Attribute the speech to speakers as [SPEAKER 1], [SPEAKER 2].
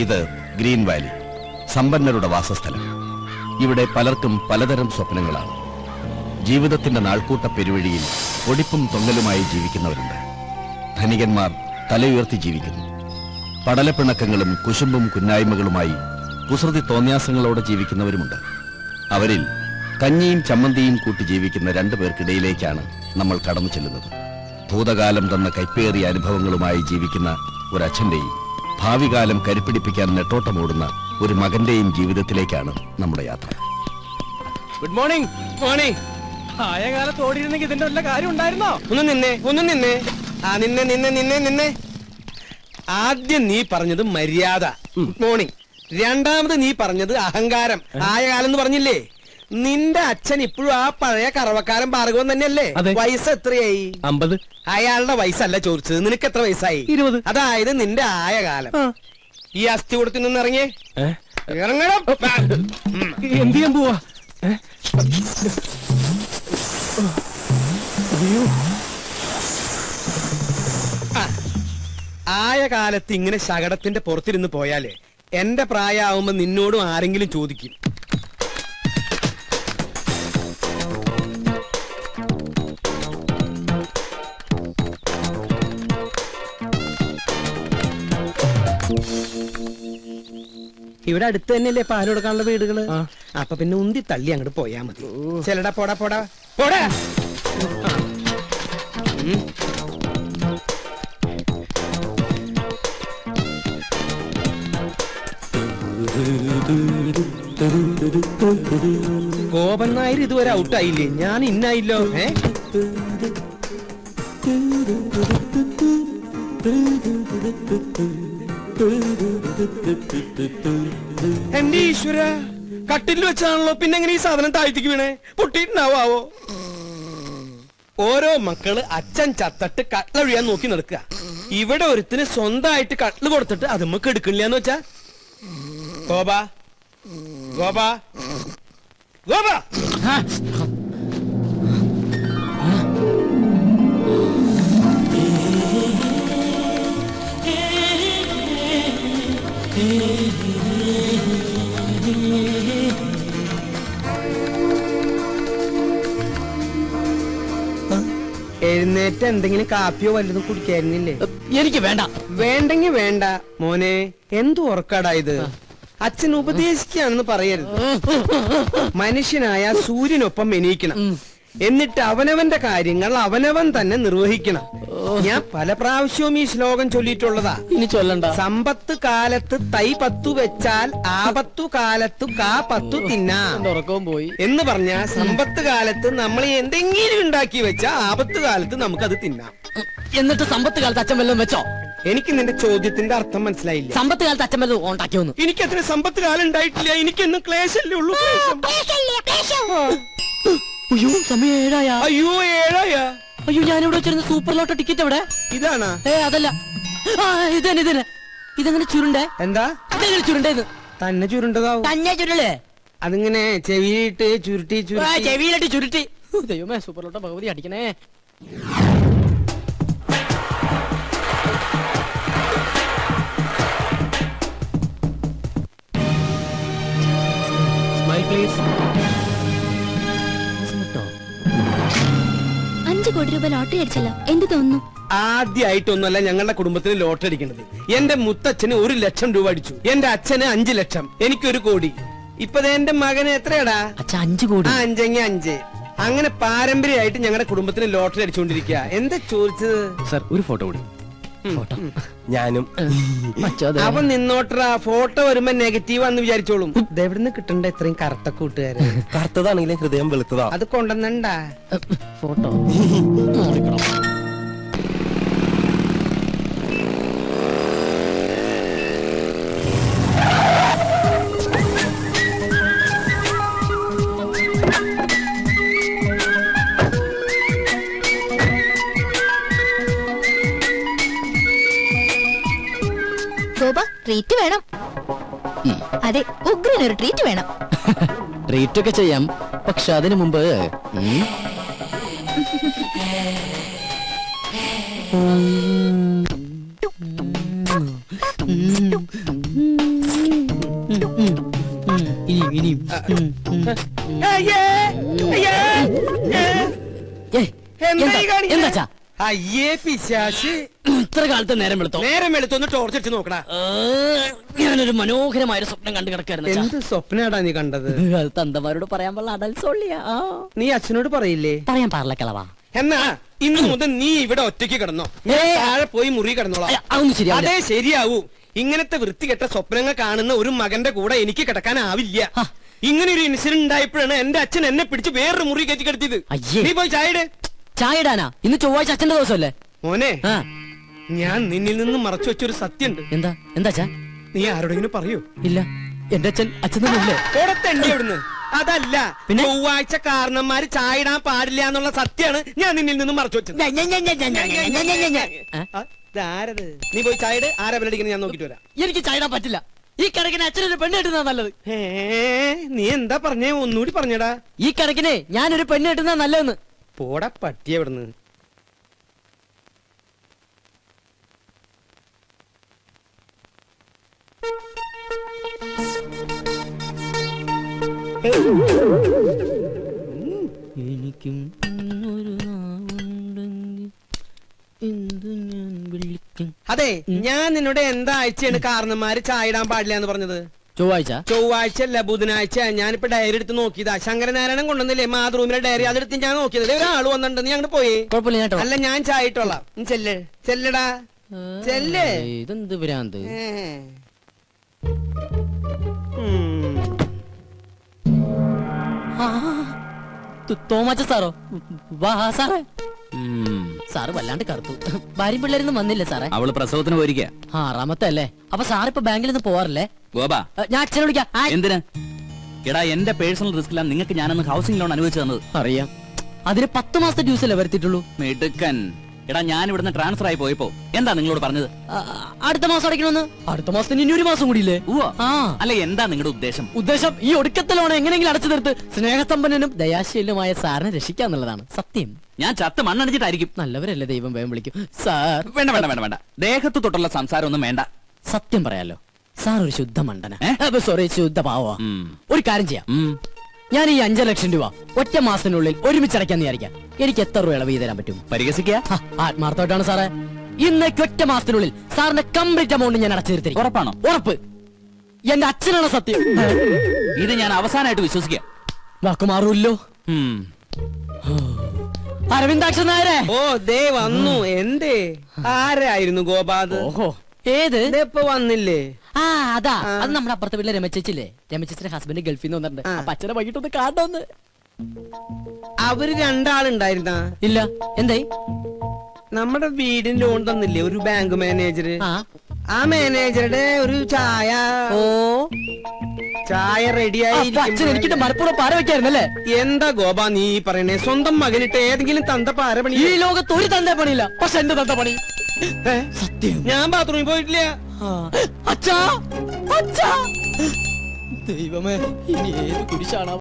[SPEAKER 1] ഇത് green Valley, സമ്പന്നരുടെ വാസസ്ഥലം. ഇവിടെ പലർക്കും പലതരം സ്വപ്നങ്ങളാണ്. ജീവിതത്തിന്റെ നാൾക്കൂട്ട പെരുവഴിയിൽ ഒടിപ്പും തൊങ്ങലുമായി ജീവിക്കുന്നവരുണ്ട്. ധനികന്മാർ തലയുയർത്തി ജീവിക്കുന്നു. പടലപ്പിണക്കങ്ങളും കുശുമ്പും കുന്നായ്മകളുമായി കുസൃതി തോന്യാസങ്ങളോടെ ജീവിക്കുന്നവരുമുണ്ട്. അവരിൽ കഞ്ഞിയും ചമ്മന്തിയും കൂട്ടി ജീവിക്കുന്ന 2 പേർക്കിടയിലേക്കാണ് നമ്മൾ കടന്നു ചെല്ലുന്നത്. ഭൂതകാലം തന്ന കൈപ്പേറിയ അനുഭവങ്ങളുമായി ജീവിക്കുന്ന ഒരച്ഛന്റെയും ഭാവി കാലം കരുപ്പിടിപ്പിക്കാൻ നെട്ടോട്ടമോടുന്ന ഒരു മകന്റെയും ജീവിതത്തിലേക്കാണ് നമ്മുടെ യാത്ര.
[SPEAKER 2] Good morning. മോർണിംഗ്. ആയ കാലത്ത് ഓടിയിരുന്നെങ്കിൽ ഇതിന്റെ വല്ല കാര്യം ഉണ്ടായിരുന്നോ? ഒന്ന് നിന്നെ. നിന്നെ. ആദ്യം നീ പറഞ്ഞത് മര്യാദ, ഗുഡ് മോർണിംഗ്. രണ്ടാമത് നീ പറഞ്ഞത് അഹങ്കാരം, ആയ കാലം എന്ന് പറഞ്ഞില്ലേ? നിന്റെ അച്ഛൻ ഇപ്പോഴും ആ പഴയ കറവക്കാരൻ ഭാർഗവൻ തന്നെയല്ലേ? വയസ്സ് എത്രയായി? 50. അയാളുടെ വയസ്സല്ല ചോദിച്ചത്, നിനക്ക് എത്ര വയസ്സായി? 20. അതായത് നിന്റെ ആയ കാലം. ഈ അസ്ഥി കൂടത്തിൽ നിന്ന് ഇറങ്ങിയേ. ഇറങ്ങണം. എന്ത് ചെയ്യാൻ പോവാ? ആയ കാലത്ത് ഇങ്ങനെ ശകടത്തിന്റെ പുറത്തിരുന്ന് പോയാലേ എന്റെ പ്രായമാവുമ്പോ നിന്നോടും ആരെങ്കിലും ചോദിക്കും. ഇവിടെ അടുത്ത് തന്നെയല്ലേ പാല് കൊടുക്കാനുള്ള വീടുകള്? അപ്പൊ പിന്നെ ഉന്തി തള്ളി അങ്ങോട്ട് പോയാ മതി. ചെലടാ പോടാ പോടാ പോടാ. ഗോപൻ നായർ ഇതുവരെ ഔട്ടായില്ലേ? ഞാൻ ഇന്നായില്ലോ. എന്റെ ഈശ്വര, കട്ടിൽ വെച്ചാണല്ലോ. പിന്നെ എങ്ങനെ ഈ സാധനം താഴ്ത്തിക്ക് വീണേ? പൊട്ടിയിട്ടുണ്ടാവോ? ഓരോ മക്കള് അച്ഛൻ ചത്തട്ട് കട്ടിലൊഴിയാൻ നോക്കി നടക്കുക. ഇവിടെ ഒരുത്തിന് സ്വന്തമായിട്ട് കട്ടില് കൊടുത്തിട്ട് അത് നമുക്ക് എടുക്കണില്ലാന്ന് വെച്ചാ. ഗോപാ ഗോപാ ഗോപാ, എഴുന്നേറ്റ് എന്തെങ്കിലും കാപ്പിയോ വല്ലതും കുടിക്കായിരുന്നില്ലേ?
[SPEAKER 3] എനിക്ക് വേണ്ട.
[SPEAKER 2] വേണ്ടെങ്കി വേണ്ട മോനെ. എന്തു ഉറക്കാടാ ഇത്? അച്ഛൻ ഉപദേശിക്കുകയാണെന്ന് പറയരുത്. മനുഷ്യനായ സൂര്യനൊപ്പം എണീക്കണം. എന്നിട്ട് അവനവന്റെ കാര്യങ്ങൾ അവനവൻ തന്നെ നിർവഹിക്കണം. ഞാൻ പല പ്രാവശ്യവും ഈ ശ്ലോകം ചൊല്ലിയിട്ടുള്ളതാ.
[SPEAKER 3] ഇനി ചൊല്ലണ്ട.
[SPEAKER 2] സമ്പത്ത് കാലത്ത് തൈ 10 വെച്ചാൽ ആപത്തു കാലത്തു കാ 10 തിന്നാം
[SPEAKER 3] ഉറക്കവും പോയി
[SPEAKER 2] എന്ന് പറഞ്ഞ സമ്പത്ത് കാലത്ത് നമ്മൾ എന്തെങ്കിലും ഉണ്ടാക്കി വെച്ചാ ആപത്ത് കാലത്ത് നമുക്കത് തിന്നാം.
[SPEAKER 3] എന്നിട്ട് സമ്പത്ത് കാലത്ത് അച്ഛൻ വല്ലതും വെച്ചോ?
[SPEAKER 2] എനിക്ക് നിന്റെ ചോദ്യത്തിന്റെ അർത്ഥം മനസ്സിലായില്ല.
[SPEAKER 3] സമ്പത്ത് കാലത്ത് അച്ഛൻ വല്ലതും ഉണ്ടാക്കിയോന്ന്?
[SPEAKER 2] എനിക്ക് അത്ര സമ്പത്ത് കാലം ഉണ്ടായിട്ടില്ല. എനിക്കെന്നും ക്ലേശല്ലേ ഉള്ളൂ.
[SPEAKER 3] അയ്യോ, സമയം 7 ആയ.
[SPEAKER 2] അയ്യോ 7 ആയ.
[SPEAKER 3] അയ്യോ, ഞാനിവിടെ വെച്ചിരുന്ന സൂപ്പർ ലോട്ടോ ടിക്കറ്റ് എവിടെ?
[SPEAKER 2] ഇതാണാ?
[SPEAKER 3] അതല്ല, ഇതന്നെ. ഇതെങ്ങനെ ചുരുണ്ടേ?
[SPEAKER 2] എന്താ
[SPEAKER 3] ഇതെങ്ങനെ ചുരുണ്ടേന്ന്?
[SPEAKER 2] തന്നെ ചുരുണ്ടതാവും.
[SPEAKER 3] തന്നെ ചുരുളേ?
[SPEAKER 2] അതിങ്ങനെ ചെവിയിട്ട് ചുരുട്ടി
[SPEAKER 3] ചെവിയിലിട്ട് ചുരുട്ടി. ദൈവമേ, സൂപ്പർ ലോട്ടോ ഭഗവതി അടിക്കണേ.
[SPEAKER 2] Smile please.
[SPEAKER 4] 5 കോടി രൂപ ലോട്ടറി അടിച്ചല്ലോ, എന്ത് തോന്നുന്നു?
[SPEAKER 2] ആദ്യമായിട്ടൊന്നുമല്ല ഞങ്ങളുടെ കുടുംബത്തിന് ലോട്ടറി അടിക്കുന്നത്. എന്റെ മുത്തച്ഛന് 1 ലക്ഷം രൂപ അടിച്ചു. എന്റെ അച്ഛന് 5 ലക്ഷം, എനിക്ക് 1 കോടി. ഇപ്പൊ എന്റെ മകന് എത്രയാടാ?
[SPEAKER 3] 5 കോടി.
[SPEAKER 2] 5 അങ്ങനെ പാരമ്പര്യമായിട്ട് ഞങ്ങളുടെ കുടുംബത്തിന് ലോട്ടറി അടിച്ചുകൊണ്ടിരിക്കുക. എന്താ ചോദിച്ചത്?
[SPEAKER 5] സർ, ഒരു ഫോട്ടോ കൂടി. ഞാനും.
[SPEAKER 2] അവൻ നിന്നോട്ടറാ. ഫോട്ടോ വരുമ്പോ നെഗറ്റീവ് ആണെന്ന് വിചാരിച്ചോളും. ഇതെവിടുന്ന് കിട്ടണ്ട ഇത്രയും കറുത്ത കൂട്ടുകാര്?
[SPEAKER 5] കറുത്തതാണെങ്കിലും ഹൃദയം വെളുത്തതാ.
[SPEAKER 2] അത് കൊണ്ടുവന്നണ്ടാ
[SPEAKER 3] ഫോട്ടോ.
[SPEAKER 4] ഗോപ, ട്രീറ്റ് വേണം. അതെ, ഉഗ്രനൊരു ട്രീറ്റ് വേണം.
[SPEAKER 3] ട്രീറ്റ് ഒക്കെ ചെയ്യാം, പക്ഷെ അതിനു മുമ്പ്
[SPEAKER 2] അയ്യേ, അയ്യേ, ഏ,
[SPEAKER 3] ഏയ്,
[SPEAKER 2] എന്താ ഈ
[SPEAKER 3] എന്താ
[SPEAKER 2] കാണിക്കണേ?
[SPEAKER 3] എന്താച്ചാ
[SPEAKER 2] അയ്യേ പിശാശ്,
[SPEAKER 3] ഇത്ര കാലത്ത് നേരം വെളുത്തോ?
[SPEAKER 2] നേരം വെളുത്തൊന്ന് ടോർച്ചടിച്ച് നോക്കടാ.
[SPEAKER 3] ഞാനൊരു മനോഹരമായ ഒരു സ്വപ്നം കണ്ടു കിടക്കായിരുന്നു അച്ഛാ.
[SPEAKER 2] എന്ത് സ്വപ്നാടാ നീ കണ്ടത്?
[SPEAKER 3] അത് തന്തമാരോട് പറയാൻ പാടില്ല, അടൽസോളിയാ.
[SPEAKER 2] നീ അച്ഛനോട് പറയില്ലേ?
[SPEAKER 3] പറയാൻ പാടില്ല കിളവാ.
[SPEAKER 2] എന്നാ ഇന്ന് മുതൽ നീ ഇവിടെ ഒറ്റയ്ക്ക് കിടന്നോ, ഞാൻ താഴെ പോയി മുറി കിടന്നോളാം.
[SPEAKER 3] അതൊന്നും ശരിയാവില്ല.
[SPEAKER 2] അതേ ശരിയാവൂ. ഇങ്ങനത്തെ വൃത്തികെട്ട സ്വപ്നങ്ങൾ കാണുന്ന ഒരു മകന്റെ കൂടെ എനിക്ക് കിടക്കാനാവില്ല. ഇങ്ങനെ ഒരു ഇൻസിഡന്റ് ഉണ്ടായപ്പോഴാണ് എന്റെ അച്ഛൻ എന്നെ പിടിച്ച് വേറൊരു മുറി കയറ്റി കിടത്തിയത്.
[SPEAKER 3] അയ്യേ.
[SPEAKER 2] നീ പോയി ചായ ഇട്.
[SPEAKER 3] ചായ ഇടാനാ? ഇന്ന് ചൊവ്വാഴ്ച അച്ഛന്റെ ദിവസമല്ലേ?
[SPEAKER 2] മോനെ,
[SPEAKER 3] ആ,
[SPEAKER 2] ഞാൻ നിന്നിൽ നിന്നും മറച്ചു വെച്ചൊരു സത്യമുണ്ട്.
[SPEAKER 3] എന്താ എന്താച്ചാ?
[SPEAKER 2] നീ ആരോടെങ്കിലും പറയൂ?
[SPEAKER 3] ഇല്ല, എന്റെ അച്ഛൻ തന്നെയല്ലേ?
[SPEAKER 2] ഓടത്തണ്ടി അവിടുന്ന്. അതല്ല,
[SPEAKER 3] പിന്നെ?
[SPEAKER 2] ചൊവ്വാഴ്ച കാരണന്മാര് ചായ ഇടാൻ പാടില്ല എന്നുള്ള സത്യമാണ് ഞാൻ നിന്നിൽ നിന്നും മറച്ചു വെച്ചത്. ഇതാരത്? നീ പോയി ചായ ഇട്. ആരാ ബലടിക്കുന്നത് ഞാൻ നോക്കിട്ട് വരാം.
[SPEAKER 3] എനിക്ക് ചായ ഇടാൻ പറ്റില്ല. ഈ കണക്കിന് അച്ഛനൊരു പെണ്ണ് കിട്ടുന്നതാ നല്ലത്.
[SPEAKER 2] നീ എന്താ പറഞ്ഞേ? ഒന്നുകൂടി പറഞ്ഞടാ.
[SPEAKER 3] ഈ കണക്കിന് ഞാനൊരു പെണ്ണ് കിട്ടുന്നതാ നല്ലതെന്ന്.
[SPEAKER 2] പോടാ പട്ടിയ ഇവിടുന്ന്.
[SPEAKER 3] എനിക്കും ഒരു നാവുണ്ടെങ്കിൽ എന്തു ഞാൻ വിളിക്കും.
[SPEAKER 2] അതെ, ഞാൻ നിന്നോട് എന്താ ആഴ്ചയാണ് കാരണന്മാര് ചായ ഇടാൻ പാടില്ല എന്ന് പറഞ്ഞത്?
[SPEAKER 3] ചൊവ്വാഴ്ച.
[SPEAKER 2] ചൊവ്വാഴ്ച അല്ല, ബുധനാഴ്ച. ഞാനിപ്പോ ഡയറി എടുത്ത് നോക്കിയതാ. ശങ്കരനാരായണൻ കൊണ്ടുവന്നില്ലേ മാതൃഭൂമിയുടെ ഡയറി, അതെടുത്ത് ഞാൻ നോക്കിയത്. ഒരാൾ വന്നിട്ടുണ്ട്, നീ അങ്ങോട്ട് പോയി.
[SPEAKER 3] കുഴപ്പമില്ല, ഞാൻ ഇട്ടോളാം.
[SPEAKER 2] അല്ല, ഞാൻ ചായ ഇട്ടോളാം. നീ ചെല്ല്, ചെല്ലടാ, ചെല്ല്.
[SPEAKER 3] ഇതെന്ത് ഭ്രാന്ത്? തോമാച്ച സാറോ? വാ സാറേ. സാറ് വല്ലാണ്ട് കറുത്തു. ഭാര്യയും പിള്ളേരൊന്നും വന്നില്ല സാറേ.
[SPEAKER 1] അവള് പ്രസവത്തിന് പോയിരിക്ക.
[SPEAKER 3] 6ാമത്തെ അല്ലേ? അപ്പൊ സാറിപ്പോ ബാങ്കിൽ നിന്ന് പോവാറില്ലേ?
[SPEAKER 1] ഗോപാ,
[SPEAKER 3] ഞാൻ അച്ഛനെ വിളിക്കാം.
[SPEAKER 1] എന്തിന്? എടാ, എന്റെ പേഴ്സണൽ റിസ്കിലാണ് നിങ്ങൾക്ക് ഞാനന്ന് ഹൗസിംഗ് ലോൺ അനുവദിച്ചു തന്നത്.
[SPEAKER 3] അറിയാം. അതിന് 10 മാസത്തെ ഡ്യൂസ് അല്ലേ വരുത്തിയിട്ടുള്ളൂ?
[SPEAKER 1] മിടുക്കൻ. എടാ, ഞാൻ ഇവിടുന്ന് ട്രാൻസ്ഫർ ആയി പോയപ്പോ എന്താ നിങ്ങളോട് പറഞ്ഞത്?
[SPEAKER 3] അടുത്ത മാസം അടയ്ക്കണമെന്ന്. അടുത്ത മാസത്തിന് ഇനി 1 മാസം കൂടിയില്ലേ? ആ,
[SPEAKER 1] അല്ല, എന്താ നിങ്ങളുടെ ഉദ്ദേശം?
[SPEAKER 3] ഉദ്ദേശം ഈ ഒടുക്കത്തെ ലോൺ എങ്ങനെയെങ്കിലും അടച്ചു തീർത്ത് സ്നേഹസമ്പന്നനും ദയാശീലനുമായ സാറിനെ രക്ഷിക്കാന്നുള്ളതാണ്. സത്യം.
[SPEAKER 1] ഞാൻ ചത്ത് മണ്ണടിച്ചിട്ടായിരിക്കും.
[SPEAKER 3] നല്ലവരല്ലേ, ദൈവം വേഗം വിളിക്കും. സാർ
[SPEAKER 1] വേണ്ട വേണ്ട വേണ്ട വേണ്ട, ദേഹത്ത് തൊട്ടുള്ള സംസാരം ഒന്നും വേണ്ട.
[SPEAKER 3] സത്യം പറയാലോ, സാർ ഒരു ശുദ്ധ മണ്ടന.
[SPEAKER 1] ഏ?
[SPEAKER 3] സോറി, ശുദ്ധ പാവാ.
[SPEAKER 1] ഉം.
[SPEAKER 3] ഒരു കാര്യം ചെയ്യാം. ഞാൻ ഈ 5 ലക്ഷം രൂപ ഒറ്റ മാസത്തിനുള്ളിൽ ഒരുമിച്ചടയ്ക്കാന്ന് വിചാരിക്കാം. എനിക്ക് എത്ര രൂപ ഇളവ് തരാൻ പറ്റും?
[SPEAKER 1] പരിഹസിക്കുക?
[SPEAKER 3] ആത്മാർത്ഥമായിട്ടാണ് സാറേ. ഇന്നേക്ക് ഒറ്റ മാസത്തിനുള്ളിൽ സാറിന്റെ കംപ്ലീറ്റ് എമൗണ്ട് ഞാൻ അടച്ചു തീർത്തിരിക്കും.
[SPEAKER 1] ഉറപ്പാണോ?
[SPEAKER 3] ഉറപ്പ്. എന്റെ അച്ഛനാണ് സത്യം.
[SPEAKER 1] ഇത് ഞാൻ അവസാനമായിട്ട് വിശ്വസിക്കുക.
[SPEAKER 3] വാക്കുമാറൂല്ലോ. അരവിന്ദാക്ഷൻ നായരെ.
[SPEAKER 2] ഓ, ദേ വന്നു. എന്തേ? ആരായിരുന്നു ഗോപാത്?
[SPEAKER 3] ഓഹോ, ഏത്?
[SPEAKER 2] ഇപ്പൊ വന്നില്ലേ?
[SPEAKER 3] ആ, അതാ. അത് നമ്മുടെ അപ്പുറത്തെ വീട്ടിലെ രമച്ചേച്ചില്ലേ? രമച്ചേച്ചിന്റെ ഹസ്ബൻഡ് ഗൾഫിൽ നിന്ന് വന്നിട്ടുണ്ട്. അപ്പൊ അച്ഛനെ വൈകിട്ടൊന്ന് കാണണമെന്ന്.
[SPEAKER 2] അവര് 2 ആളുണ്ടായിരുന്ന?
[SPEAKER 3] ഇല്ല. എന്തായി?
[SPEAKER 2] നമ്മുടെ വീടിന് ലോൺ തന്നില്ലേ ഒരു ബാങ്ക് മാനേജർ? ആ മാനേജറുടെ ഒരു ചായ.
[SPEAKER 3] ഓ,
[SPEAKER 2] ചായ റെഡിയായി.
[SPEAKER 3] അച്ഛൻ എനിക്കിട്ട് മലപ്പുറം പാര വെക്കായിരുന്നല്ലേ?
[SPEAKER 2] എന്താ ഗോപാ നീ പറയണേ? സ്വന്തം മകനിട്ട് ഏതെങ്കിലും തന്ത പാര പണി?
[SPEAKER 3] ഈ ലോകത്ത് ഒരു തന്ത പണിയില്ല, പക്ഷെ എന്റെ തന്ത പണി. സത്യം.
[SPEAKER 2] ഞാൻ ബാത്റൂമിൽ പോയിട്ടില്ല.
[SPEAKER 3] അച്ഛാ, അച്ഛാ, ദൈവമേ, ഇനി ഏത് കുരിശാണ്